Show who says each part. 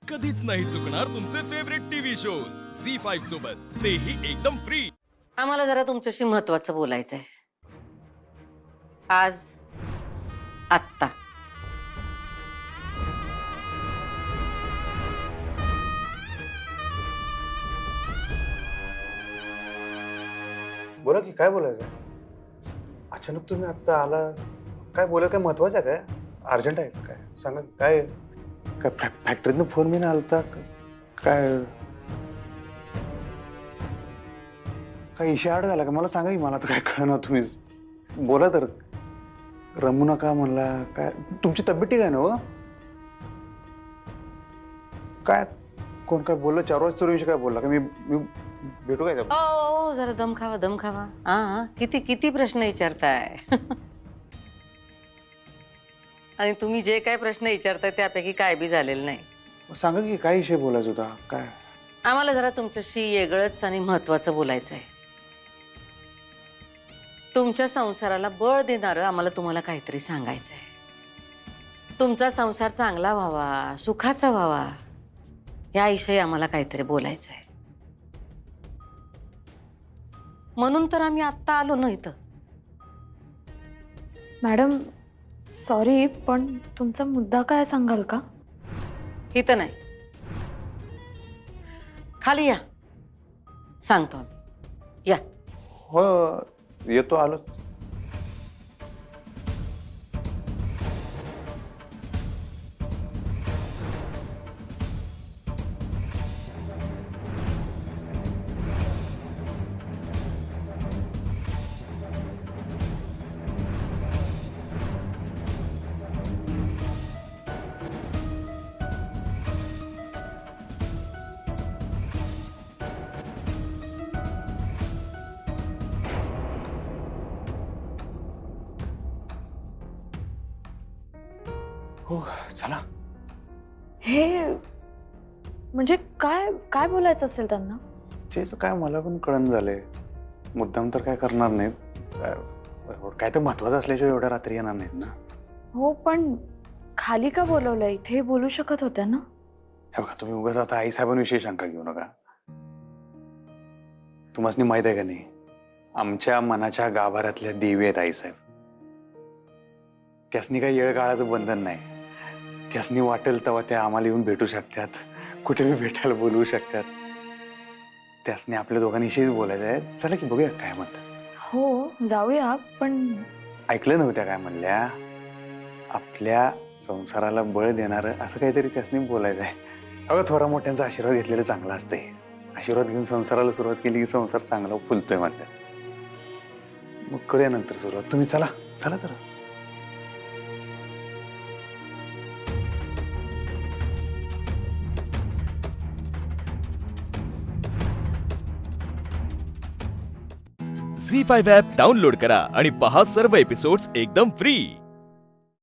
Speaker 1: कधीच नाही चुकणार तुमचे फेवरेट टीव्ही शोज झी5 सोबत, तेही एकदम फ्री।
Speaker 2: आम्हाला जरा तुमच्याशी महत्वाचं बोलायचंय। आज आत्ता
Speaker 3: बोला की काय बोलायचं? अचानक तुम्ही आता आला, काय बोला? काय महत्वाचं आहे? काय अर्जंट आहे? काय सांगा, काय काय फॅक्टरीतनं फोन मी आलता? काय काय इशारा झाला का? मला सांगा की, मला तर काय कळणार। तुम्ही बोला तर, रमू नका म्हणला। काय तुमची तब्येत ठीक आहे ना? हो काय कोण काय बोललं? 4 वाजता सूर्यवंशी काय बोलला का? मी भेटू काय?
Speaker 2: ओ जरा दम खावा, दम खावा। किती किती प्रश्न विचारताय आणि तुम्ही जे काय प्रश्न विचारताय त्यापैकी काय बी झालेलं नाही।
Speaker 3: सांगा की काय विषय बोलायचा होता? काय
Speaker 2: आम्हाला जरा तुमच्याशी वेगळंच आणि महत्वाचं बोलायचंय। तुमच्या संसाराला बळ देणारं आम्हाला तुम्हाला काहीतरी सांगायचंय। तुमचा संसार चांगला व्हावा, सुखाचा व्हावा, याविषयी आम्हाला काहीतरी बोलायचंय। म्हणून तर आम्ही आत्ता आलो ना इथं।
Speaker 4: मॅडम सॉरी, पण तुमचा मुद्दा काय सांगाल का?
Speaker 2: इथं नाही, खाली या, सांगतो आम्ही। या।
Speaker 3: हो येतो, आलो। हो चला।
Speaker 4: हे म्हणजे काय काय बोलायचं असेल त्यांना?
Speaker 3: तेच काय मला पण कळण झालंय। मुद्दाम तर काय करणार नाहीत, काय तर महत्वाचं असल्याशिवाय एवढ्या रात्री येणार नाहीत ना।
Speaker 4: हो पण खाली का बोलवलंय? इथे बोलू शकत होत्या ना?
Speaker 3: हे बघा, तुम्ही उगाच आता आई साहेबांविषयी शंका घेऊ नका। तुम्हाला माहित आहे का नाही, आमच्या मनाच्या गाभाऱ्यातल्या देवी आहेत आई साहेब। त्यासनी काही येळ काळाचं बंधन नाही। त्यासनी वाटेल तेव्हा त्या आम्हाला येऊन भेटू शकतात, कुठेही भेटायला बोलवू शकतात। त्यासनी आपल्या दोघांविषयीच बोलायचं आहे। चला की बघूया काय म्हणतात।
Speaker 4: हो जाऊया, पण
Speaker 3: ऐकलं नव्हत्या काय म्हणल्या? आपल्या संसाराला बळ देणारं असं काहीतरी त्यासनी बोलायचं आहे। अगं थोडा मोठ्यांचा आशीर्वाद घेतलेला चांगला असते। आशीर्वाद घेऊन संसाराला सुरुवात केली की संसार चांगला फुलतोय म्हणतात। मग करूया नंतर सुरुवात। तुम्ही चला चला तर।
Speaker 1: झी5 ॲप डाउनलोड करा आणि पहा सर्व एपिसोड्स एकदम फ्री।